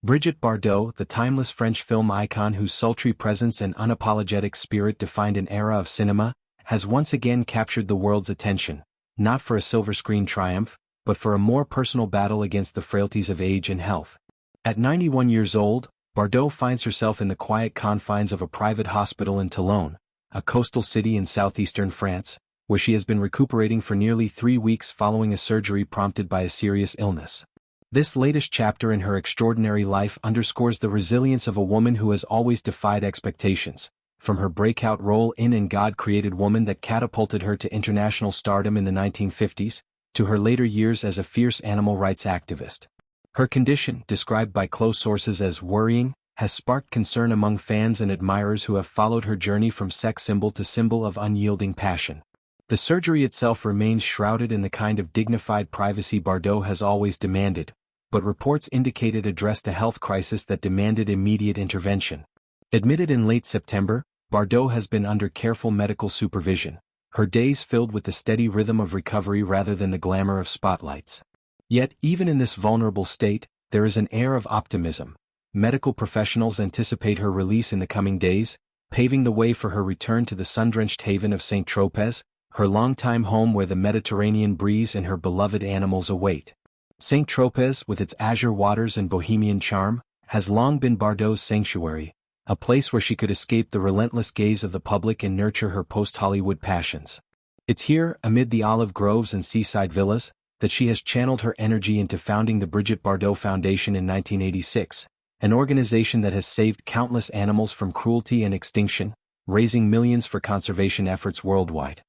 Brigitte Bardot, the timeless French film icon whose sultry presence and unapologetic spirit defined an era of cinema, has once again captured the world's attention, not for a silver screen triumph, but for a more personal battle against the frailties of age and health. At 91 years old, Bardot finds herself in the quiet confines of a private hospital in Toulon, a coastal city in southeastern France, where she has been recuperating for nearly 3 weeks following a surgery prompted by a serious illness. This latest chapter in her extraordinary life underscores the resilience of a woman who has always defied expectations, from her breakout role in God Created Woman that catapulted her to international stardom in the 1950s, to her later years as a fierce animal rights activist. Her condition, described by close sources as worrying, has sparked concern among fans and admirers who have followed her journey from sex symbol to symbol of unyielding passion. The surgery itself remains shrouded in the kind of dignified privacy Bardot has always demanded, but reports indicate it addressed a health crisis that demanded immediate intervention. Admitted in late September, Bardot has been under careful medical supervision, her days filled with the steady rhythm of recovery rather than the glamour of spotlights. Yet, even in this vulnerable state, there is an air of optimism. Medical professionals anticipate her release in the coming days, paving the way for her return to the sun-drenched haven of St. Tropez, her longtime home where the Mediterranean breeze and her beloved animals await. St. Tropez, with its azure waters and bohemian charm, has long been Bardot's sanctuary, a place where she could escape the relentless gaze of the public and nurture her post-Hollywood passions. It's here, amid the olive groves and seaside villas, that she has channeled her energy into founding the Brigitte Bardot Foundation in 1986, an organization that has saved countless animals from cruelty and extinction, raising millions for conservation efforts worldwide.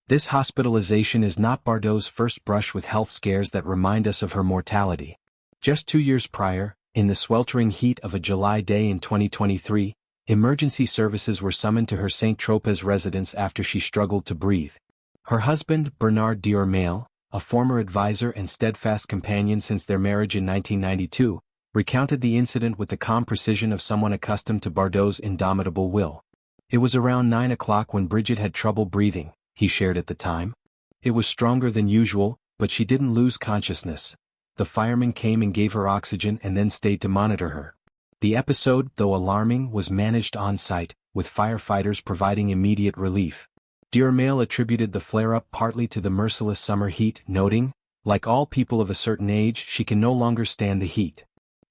This hospitalization is not Bardot's first brush with health scares that remind us of her mortality. Just 2 years prior, in the sweltering heat of a July day in 2023, emergency services were summoned to her St. Tropez residence after she struggled to breathe. Her husband, Bernard Diormale, a former advisor and steadfast companion since their marriage in 1992, recounted the incident with the calm precision of someone accustomed to Bardot's indomitable will. "It was around 9 o'clock when Brigitte had trouble breathing," he shared at the time. "It was stronger than usual, but she didn't lose consciousness. The fireman came and gave her oxygen and then stayed to monitor her. The episode, though alarming, was managed on-site, with firefighters providing immediate relief." Diormale attributed the flare-up partly to the merciless summer heat, noting, "Like all people of a certain age, she can no longer stand the heat."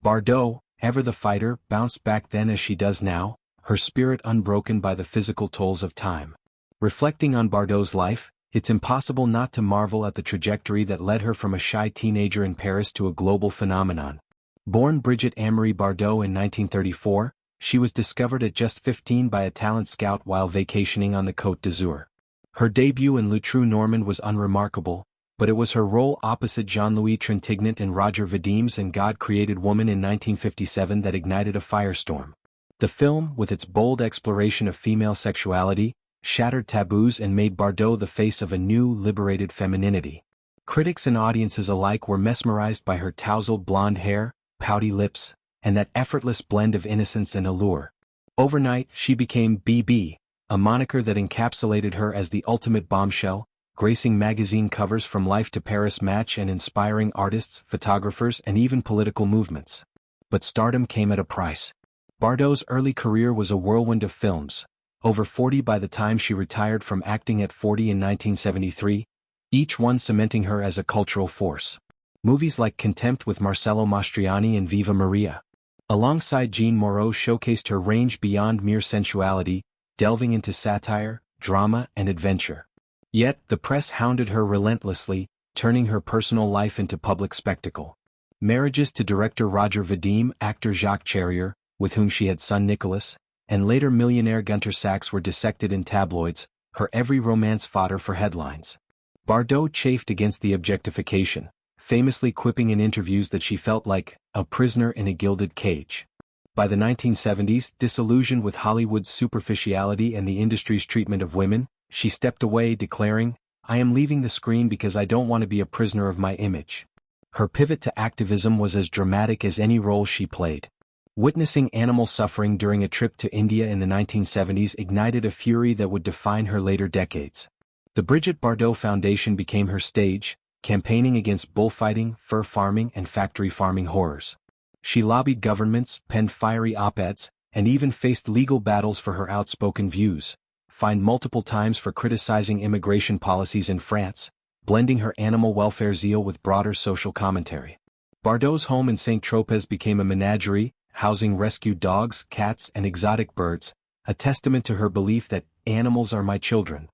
Bardot, ever the fighter, bounced back then as she does now, her spirit unbroken by the physical tolls of time. Reflecting on Bardot's life, it's impossible not to marvel at the trajectory that led her from a shy teenager in Paris to a global phenomenon. Born Brigitte Amélie Bardot in 1934, she was discovered at just 15 by a talent scout while vacationing on the Côte d'Azur. Her debut in Le True Normand was unremarkable, but it was her role opposite Jean-Louis Trintignant in Roger Vadim's And God Created Woman in 1957 that ignited a firestorm. The film, with its bold exploration of female sexuality, shattered taboos and made Bardot the face of a new, liberated femininity. Critics and audiences alike were mesmerized by her tousled blonde hair, pouty lips, and that effortless blend of innocence and allure. Overnight, she became BB, a moniker that encapsulated her as the ultimate bombshell, gracing magazine covers from Life to Paris Match and inspiring artists, photographers, and even political movements. But stardom came at a price. Bardot's early career was a whirlwind of films, over 40 by the time she retired from acting at 40 in 1973, each one cementing her as a cultural force. Movies like Contempt with Marcello Mastroianni and Viva Maria, alongside Jean Moreau, showcased her range beyond mere sensuality, delving into satire, drama, and adventure. Yet, the press hounded her relentlessly, turning her personal life into public spectacle. Marriages to director Roger Vadim, actor Jacques Charrier, with whom she had son Nicolas, and later millionaire Gunter Sachs were dissected in tabloids, her every romance fodder for headlines. Bardot chafed against the objectification, famously quipping in interviews that she felt like a prisoner in a gilded cage. By the 1970s, disillusioned with Hollywood's superficiality and the industry's treatment of women, she stepped away, declaring, "I am leaving the screen because I don't want to be a prisoner of my image." Her pivot to activism was as dramatic as any role she played. Witnessing animal suffering during a trip to India in the 1970s ignited a fury that would define her later decades. The Brigitte Bardot Foundation became her stage, campaigning against bullfighting, fur farming, and factory farming horrors. She lobbied governments, penned fiery op-eds, and even faced legal battles for her outspoken views, fined multiple times for criticizing immigration policies in France, blending her animal welfare zeal with broader social commentary. Bardot's home in St. Tropez became a menagerie, housing rescued dogs, cats, and exotic birds, a testament to her belief that animals are my children.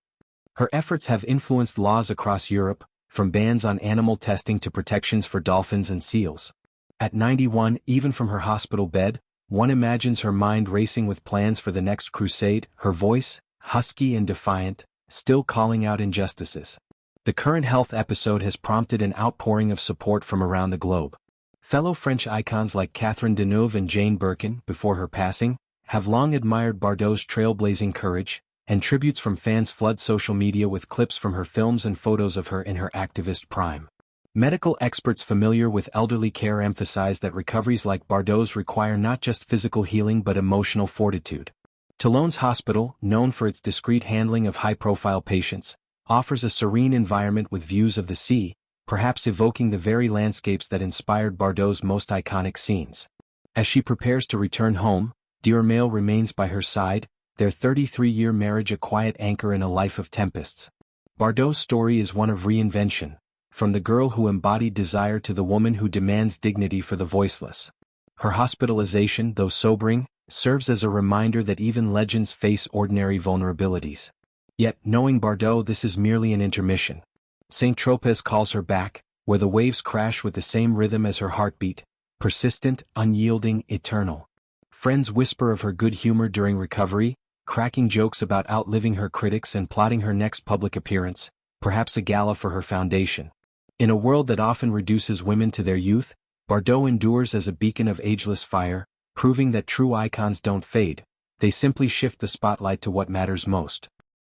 Her efforts have influenced laws across Europe, from bans on animal testing to protections for dolphins and seals. At 91, even from her hospital bed, one imagines her mind racing with plans for the next crusade, her voice, husky and defiant, still calling out injustices. The current health episode has prompted an outpouring of support from around the globe. Fellow French icons like Catherine Deneuve and Jane Birkin, before her passing, have long admired Bardot's trailblazing courage, and tributes from fans flood social media with clips from her films and photos of her in her activist prime. Medical experts familiar with elderly care emphasize that recoveries like Bardot's require not just physical healing but emotional fortitude. Toulon's hospital, known for its discreet handling of high-profile patients, offers a serene environment with views of the sea, perhaps evoking the very landscapes that inspired Bardot's most iconic scenes. As she prepares to return home, Diormail remains by her side, their 33-year marriage a quiet anchor in a life of tempests. Bardot's story is one of reinvention, from the girl who embodied desire to the woman who demands dignity for the voiceless. Her hospitalization, though sobering, serves as a reminder that even legends face ordinary vulnerabilities. Yet, knowing Bardot, this is merely an intermission. St. Tropez calls her back, where the waves crash with the same rhythm as her heartbeat, persistent, unyielding, eternal. Friends whisper of her good humor during recovery, cracking jokes about outliving her critics and plotting her next public appearance, perhaps a gala for her foundation. In a world that often reduces women to their youth, Bardot endures as a beacon of ageless fire, proving that true icons don't fade, they simply shift the spotlight to what matters most.